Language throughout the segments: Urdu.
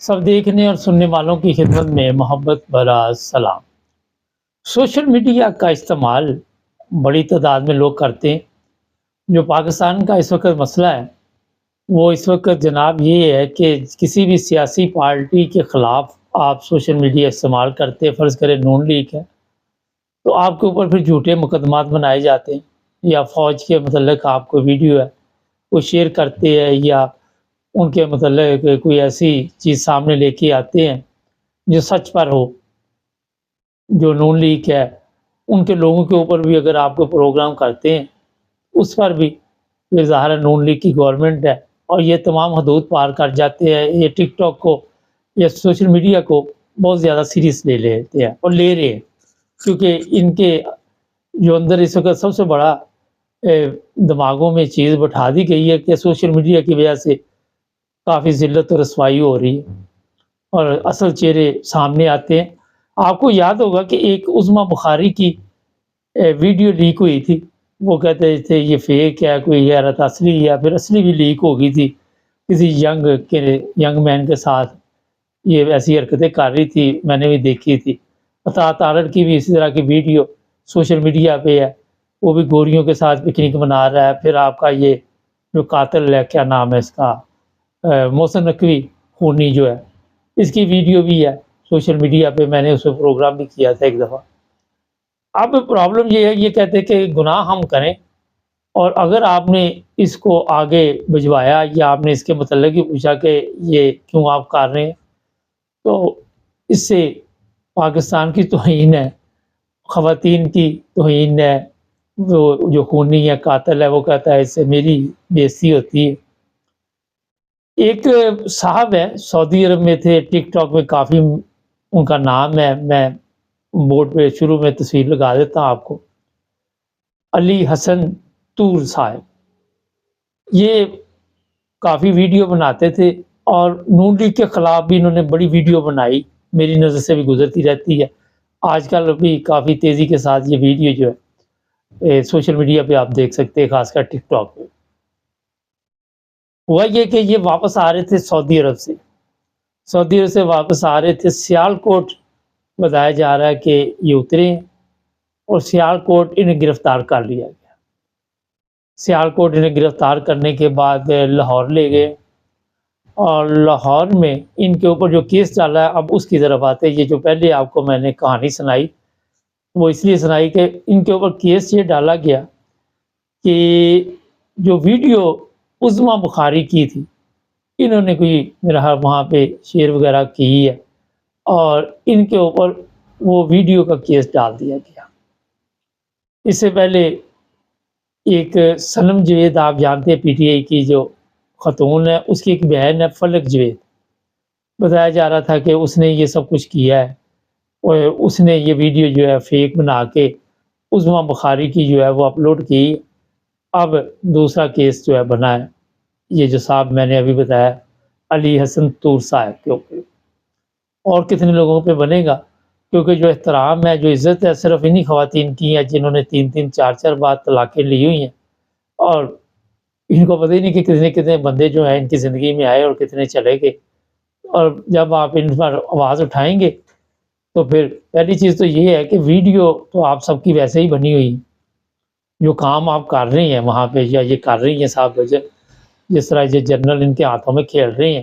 سب دیکھنے اور سننے والوں کی خدمت میں محبت بھرا سلام۔ سوشل میڈیا کا استعمال بڑی تعداد میں لوگ کرتے ہیں۔ جو پاکستان کا اس وقت مسئلہ ہے وہ اس وقت جناب یہ ہے کہ کسی بھی سیاسی پارٹی کے خلاف آپ سوشل میڈیا استعمال کرتے، فرض کریں نون لیگ ہے تو آپ کے اوپر پھر جھوٹے مقدمات بنائے جاتے ہیں، یا فوج کے متعلق آپ کو ویڈیو ہے وہ شیئر کرتے ہیں، یا ان کے متعلق کوئی ایسی چیز سامنے لے کے آتے ہیں جو سچ پر ہو۔ جو نون لیگ ہے ان کے لوگوں کے اوپر بھی اگر آپ کو پروگرام کرتے ہیں اس پر بھی پھر ظاہر ہے نون لیگ کی گورنمنٹ ہے اور یہ تمام حدود پار کر جاتے ہیں۔ یہ ٹک ٹاک کو یا سوشل میڈیا کو بہت زیادہ سیریس لے لیتے ہیں اور لے رہے ہیں، کیونکہ ان کے جو اندر اس وقت سب سے بڑا دماغوں میں چیز بٹھا دی گئی ہے کہ سوشل میڈیا کی وجہ سے کافی ذلت اور رسوائی ہو رہی ہے اور اصل چہرے سامنے آتے ہیں۔ آپ کو یاد ہوگا کہ ایک عظمیٰ بخاری کی ویڈیو لیک ہوئی تھی، وہ کہتے تھے یہ فیک ہے، کوئی حیرت اصلی، یا پھر اصلی بھی لیک ہو گئی تھی، کسی ینگ مین کے ساتھ یہ ایسی حرکتیں کر رہی تھی، میں نے بھی دیکھی تھی۔ عطا تارڑ کی بھی اسی طرح کی ویڈیو سوشل میڈیا پہ ہے، وہ بھی گوریوں کے ساتھ پکنک منا رہا ہے۔ پھر آپ کا یہ جو قاتل ہے، کیا نام ہے اس کا، محسن نقوی خونی جو ہے، اس کی ویڈیو بھی ہے سوشل میڈیا پہ، میں نے اس پہ پروگرام بھی کیا تھا ایک دفعہ۔ اب پرابلم یہ ہے، یہ کہتے کہ گناہ ہم کریں اور اگر آپ نے اس کو آگے بھجوایا یا آپ نے اس کے متعلق ہی پوچھا کہ یہ کیوں آپ کر رہے ہیں، تو اس سے پاکستان کی توہین ہے، خواتین کی توہین ہے۔ وہ جو خونی ہے، قاتل ہے، وہ کہتا ہے اس سے میری بے عزتی ہوتی ہے۔ ایک صاحب ہے، سعودی عرب میں تھے، ٹک ٹاک میں کافی ان کا نام ہے، میں بورڈ پہ شروع میں تصویر لگا دیتا ہوں آپ کو، علی حسن طور صاحب۔ یہ کافی ویڈیو بناتے تھے اور نون لیگ کے خلاف بھی انہوں نے بڑی ویڈیو بنائی، میری نظر سے بھی گزرتی رہتی ہے۔ آج کل بھی کافی تیزی کے ساتھ یہ ویڈیو جو ہے سوشل میڈیا پہ آپ دیکھ سکتے ہیں، خاص کر ٹک ٹاک پہ۔ ہوا یہ کہ یہ واپس آ رہے تھے سعودی عرب سے واپس آ رہے تھے، سیالکوٹ بتایا جا رہا ہے کہ یہ اترے ہیں اور سیالکوٹ انہیں گرفتار کر لیا گیا۔ سیالکوٹ انہیں گرفتار کرنے کے بعد لاہور لے گئے اور لاہور میں ان کے اوپر جو کیس ڈالا ہے، اب اس کی طرف آتے ہیں۔ یہ جو پہلے آپ کو میں نے کہانی سنائی وہ اس لیے سنائی کہ ان کے اوپر کیس یہ ڈالا گیا کہ جو ویڈیو عظمیٰ بخاری کی تھی، انہوں نے کوئی میرا وہاں پہ شیئر وغیرہ کی ہے اور ان کے اوپر وہ ویڈیو کا کیس ڈال دیا گیا۔ اس سے پہلے ایک صنم جوید، آپ جانتے ہیں پی ٹی آئی کی جو خاتون ہے، اس کی ایک بہن ہے فلک جوید، بتایا جا رہا تھا کہ اس نے یہ سب کچھ کیا ہے اور اس نے یہ ویڈیو جو ہے فیک بنا کے عظمیٰ بخاری کی جو ہے وہ اپلوڈ کی۔ اب دوسرا کیس جو ہے بنا ہے، یہ جو صاحب میں نے ابھی بتایا علی حسن طور صاحب کے اوپر، اور کتنے لوگوں پہ بنے گا، کیونکہ جو احترام ہے، جو عزت ہے، صرف انہی خواتین کی ہے جنہوں نے 3 4 بار طلاقیں لی ہوئی ہیں، اور ان کو پتہ ہی نہیں کہ کتنے کتنے بندے جو ہیں ان کی زندگی میں آئے اور کتنے چلے گئے۔ اور جب آپ ان پر آواز اٹھائیں گے تو پھر پہلی چیز تو یہ ہے کہ ویڈیو تو آپ سب کی ویسے ہی بنی ہوئی، جو کام آپ کر رہے ہیں وہاں پہ یا یہ کر رہی ہیں صاحب، جس طرح یہ جنرل ان کے ہاتھوں میں کھیل رہے ہیں،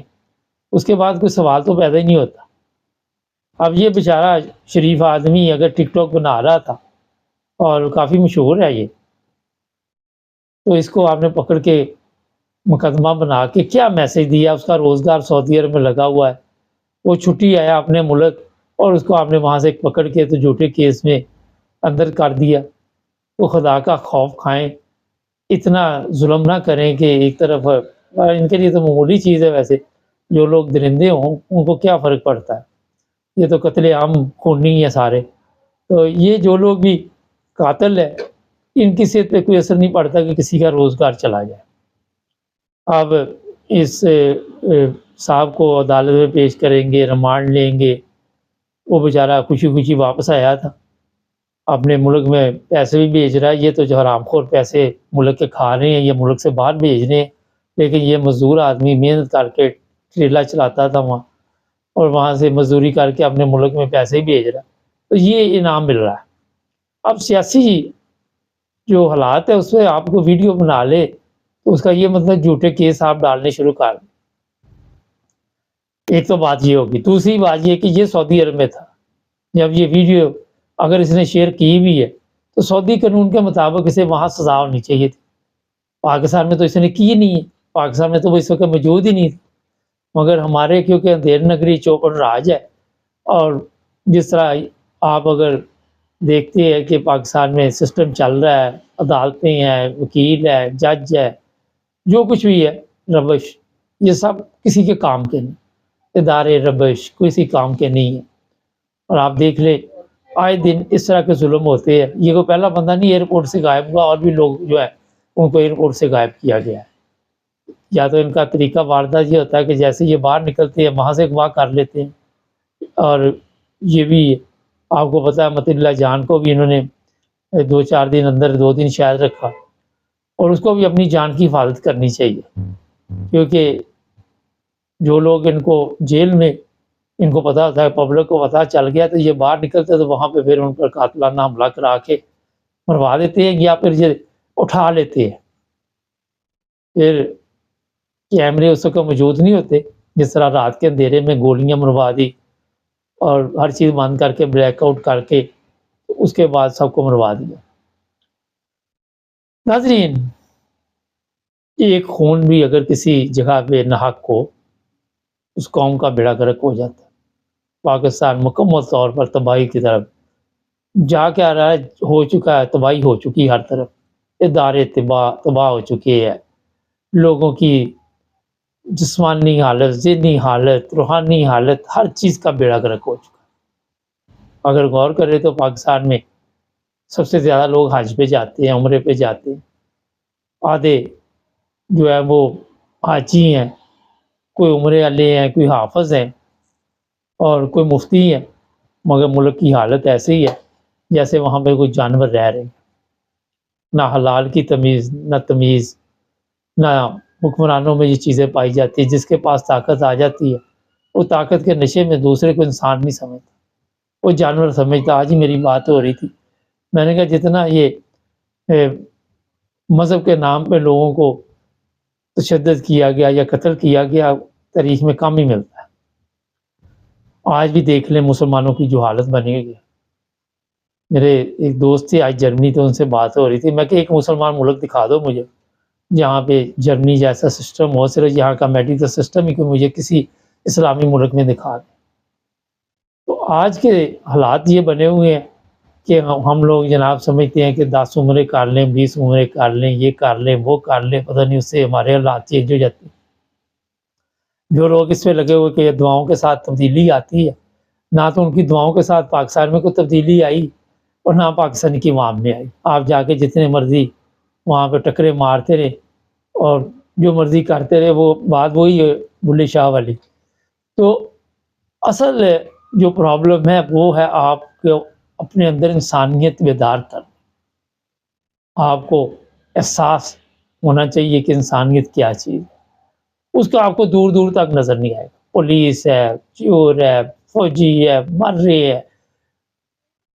اس کے بعد کوئی سوال تو پیدا ہی نہیں ہوتا۔ اب یہ بیچارہ شریف آدمی اگر ٹک ٹاک بنا رہا تھا اور کافی مشہور ہے یہ، تو اس کو آپ نے پکڑ کے مقدمہ بنا کے کیا میسج دیا؟ اس کا روزگار سعودی عرب میں لگا ہوا ہے، وہ چھٹی آیا اپنے ملک اور اس کو آپ نے وہاں سے پکڑ کے تو جھوٹے کیس میں اندر کر دیا۔ وہ خدا کا خوف کھائیں، اتنا ظلم نہ کریں کہ ایک طرف ان کے لیے تو معمولی چیز ہے، ویسے جو لوگ درندے ہوں ان کو کیا فرق پڑتا ہے، یہ تو قتل عام خونی ہے سارے۔ تو یہ جو لوگ بھی قاتل ہے ان کی صحت پہ کوئی اثر نہیں پڑتا کہ کسی کا روزگار چلا جائے۔ اب اس صاحب کو عدالت میں پیش کریں گے، ریمانڈ لیں گے۔ وہ بیچارہ خوشی خوشی واپس آیا تھا، اپنے ملک میں پیسے بھی بھیج رہا ہے۔ یہ تو جو حرام خور پیسے ملک کے کھا رہے ہیں، یہ ملک سے باہر بھیج رہے ہیں، لیکن یہ مزدور آدمی محنت کر کے ٹریلا چلاتا تھا وہاں، اور وہاں سے مزدوری کر کے اپنے ملک میں پیسے ہی بھیج رہا ہے، تو یہ انعام مل رہا ہے۔ اب سیاسی جو حالات ہے اس پہ آپ کو ویڈیو بنا لے تو اس کا یہ مطلب جھوٹے کیس آپ ڈالنے شروع کر دیں۔ ایک تو بات یہ ہوگی، دوسری بات یہ کہ یہ سعودی عرب میں تھا، جب یہ ویڈیو اگر اس نے شیئر کی بھی ہے تو سعودی قانون کے مطابق اسے وہاں سزا ہونی چاہیے تھی۔ پاکستان میں تو اس نے کی نہیں ہے، پاکستان میں تو وہ اس وقت موجود ہی نہیں تھا، مگر ہمارے کیونکہ اندھیر نگری چوپن راج ہے، اور جس طرح آپ اگر دیکھتے ہیں کہ پاکستان میں سسٹم چل رہا ہے، عدالتیں ہیں، وکیل ہے، جج ہے، جو کچھ بھی ہے ربش، یہ سب کسی کے کام کے نہیں، ادارے ربش کسی کام کے نہیں ہے۔ اور آپ دیکھ لیں آئے دن اس طرح کے ظلم ہوتے ہیں، یہ کوئی پہلا بندہ نہیں ایئرپورٹ سے غائب ہوا، اور بھی لوگ جو ہے ان کو ایئرپورٹ سے غائب کیا گیا ہے۔ یا تو ان کا طریقہ واردات یہ ہوتا ہے کہ جیسے یہ باہر نکلتے ہیں وہاں سے اغوا کر لیتے ہیں، اور یہ بھی آپ کو پتا ہے مت اللہ جان کو بھی انہوں نے 2-4 دن اندر 2 دن شاید رکھا، اور اس کو بھی اپنی جان کی حفاظت کرنی چاہیے، کیونکہ جو لوگ ان کو جیل میں ان کو پتا ہوتا ہے، پبلک کو پتا چل گیا تو یہ باہر نکلتے تو وہاں پہ پھر ان پر قاتلانہ حملہ کرا کے مروا دیتے ہیں، یا پھر یہ اٹھا لیتے ہیں۔ پھر کیمرے اس وقت موجود نہیں ہوتے، جس طرح رات کے اندھیرے میں گولیاں مروا دی اور ہر چیز بند کر کے بلیک آؤٹ کر کے اس کے بعد سب کو مروا دیا۔ ناظرین، ایک خون بھی اگر کسی جگہ پہ ناحق ہو اس قوم کا بیڑا غرق ہو جاتا ہے۔ پاکستان مکمل طور پر تباہی کی طرف جا کے آ رہا ہے، ہو چکا ہے، تباہی ہو چکی ہر طرف، ادارے تباہ ہو چکے ہیں، لوگوں کی جسمانی حالت، ذہنی حالت، روحانی حالت، ہر چیز کا بیڑا غرق ہو چکا ہے۔ اگر غور کرے تو پاکستان میں سب سے زیادہ لوگ حج پہ جاتے ہیں، عمرے پہ جاتے ہیں، آدھے جو ہے وہ حاجی ہیں، کوئی عمرے والے ہیں، کوئی حافظ ہیں، اور کوئی مفتی ہے، مگر ملک کی حالت ایسی ہی ہے جیسے وہاں پہ کوئی جانور رہ رہے ہیں، نہ حلال کی تمیز، نہ تمیز، نہ حکمرانوں میں یہ چیزیں پائی جاتی ہیں۔ جس کے پاس طاقت آ جاتی ہے وہ طاقت کے نشے میں دوسرے کو انسان نہیں سمجھتا، وہ جانور سمجھتا۔ آج ہی میری بات ہو رہی تھی، میں نے کہا جتنا یہ مذہب کے نام پہ لوگوں کو تشدد کیا گیا یا قتل کیا گیا تاریخ میں کم ہی ملتا ہے۔ آج بھی دیکھ لیں مسلمانوں کی جو حالت بنی ہوئی ہے۔ میرے ایک دوست تھے آج جرمنی، تو ان سے بات ہو رہی تھی، میں کہ ایک مسلمان ملک دکھا دو مجھے جہاں پہ جرمنی جیسا سسٹم ہو، صرف یہاں کا میڈیکل سسٹم ہی کوئی مجھے کسی اسلامی ملک میں دکھا دے۔ تو آج کے حالات یہ بنے ہوئے ہیں کہ ہم لوگ جناب سمجھتے ہیں کہ 10 عمرے کر لیں، 20 عمرے کر لیں، یہ کر لیں، وہ کر لیں، پتہ نہیں اس سے ہمارے حالات چینج ہو جاتے ہیں۔ جو لوگ اس پہ لگے ہوئے کہ دعاؤں کے ساتھ تبدیلی آتی ہے، نہ تو ان کی دعاؤں کے ساتھ پاکستان میں کوئی تبدیلی آئی اور نہ پاکستان کی عوام میں آئی۔ آپ جا کے جتنے مرضی وہاں پہ ٹکرے مارتے رہے اور جو مرضی کرتے رہے، وہ بات وہی ہے بلے شاہ والی۔ تو اصل جو پرابلم ہے وہ ہے آپ کو اپنے اندر انسانیت بیدار کرنا۔ آپ کو احساس ہونا چاہیے کہ انسانیت کیا چیز ہے، اس کا آپ کو دور دور تک نظر نہیں آئے گا۔ پولیس ہے، چور ہے، فوجی ہے، مر رہے ہے،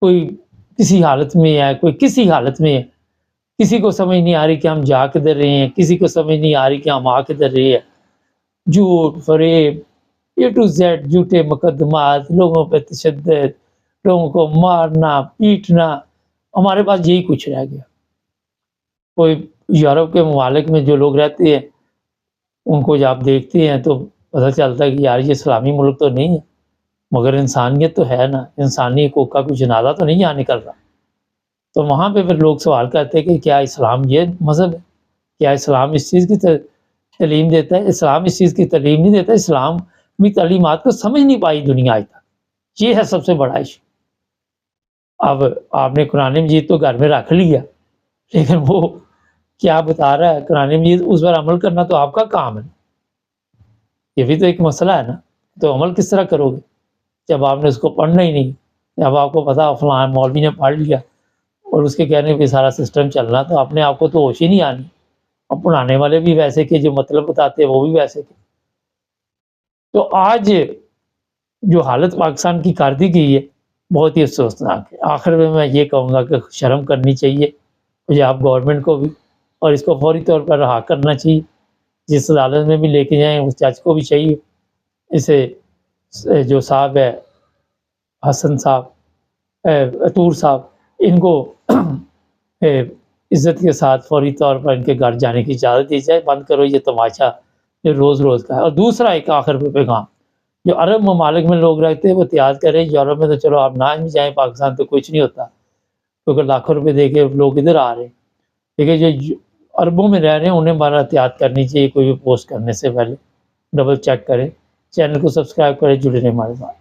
کوئی کسی حالت میں ہے، کوئی کسی حالت میں ہے، کسی کو سمجھ نہیں آ رہی کہ ہم جا کدھر رہے ہیں، کسی کو سمجھ نہیں آ رہی کہ ہم آ کدھر رہے ہیں۔ جھوٹ فریب A to Z، جھوٹے مقدمات، لوگوں پہ تشدد، لوگوں کو مارنا پیٹنا، ہمارے پاس یہی کچھ رہ گیا۔ کوئی یورپ کے ممالک میں جو لوگ رہتے ہیں ان کو جب آپ دیکھتے ہیں تو پتہ چلتا ہے کہ یار یہ اسلامی ملک تو نہیں ہے، مگر انسانیت تو ہے نا، انسانی حقوق کا کوئی جنازہ تو نہیں یہاں نکل رہا۔ تو وہاں پہ پھر لوگ سوال کرتے ہیں کہ کیا اسلام یہ مذہب ہے؟ کیا اسلام اس چیز کی تعلیم دیتا ہے؟ اسلام اس چیز کی تعلیم نہیں دیتا۔ اسلام اپنی تعلیمات کو سمجھ نہیں پائی دنیا آج تک، یہ ہے سب سے بڑا ایشو۔ اب آپ نے قرآن مجید تو گھر میں رکھ لیا، لیکن وہ کیا بتا رہا ہے قرآن مجید، اس پر عمل کرنا تو آپ کا کام ہے۔ یہ بھی تو ایک مسئلہ ہے نا، تو عمل کس طرح کرو گے جب آپ نے اس کو پڑھنا ہی نہیں؟ جب آپ کو پتا فلاں مولوی نے پڑھ لیا اور اس کے کہنے پہ سارا سسٹم چلنا، تو اپنے آپ کو تو ہوش ہی نہیں آنی۔ اور پڑھانے والے بھی ویسے کہ جو مطلب بتاتے ہیں وہ بھی ویسے کہ۔ تو آج جو حالت پاکستان کی کر دی گئی ہے بہت ہی افسوسناک ہے۔ آخر میں یہ کہوں گا کہ شرم کرنی چاہیے پنجاب گورنمنٹ کو بھی، اور اس کو فوری طور پر رہا کرنا چاہیے۔ جس عدالت میں بھی لے کے جائیں اس جج کو بھی چاہیے اسے جو صاحب ہے حسن صاحب عطور صاحب، ان کو عزت کے ساتھ فوری طور پر ان کے گھر جانے کی اجازت دی جائے۔ بند کرو یہ تماشا جو روز روز کا ہے۔ اور دوسرا ایک آخر پہ پیغام، جو عرب ممالک میں لوگ رہتے ہیں وہ احتیاط کریں۔ یورپ میں تو چلو آپ نہ بھی جائیں، پاکستان تو کچھ نہیں ہوتا کیونکہ لاکھوں روپے دے کے لوگ ادھر آ رہے ہیں، لیکن جو عربوں میں رہ رہے ہیں انہیں بڑا احتیاط کرنی چاہیے۔ کوئی بھی پوسٹ کرنے سے پہلے ڈبل چیک کریں۔ چینل کو سبسکرائب کریں، جڑے رہیں ہمارے ساتھ۔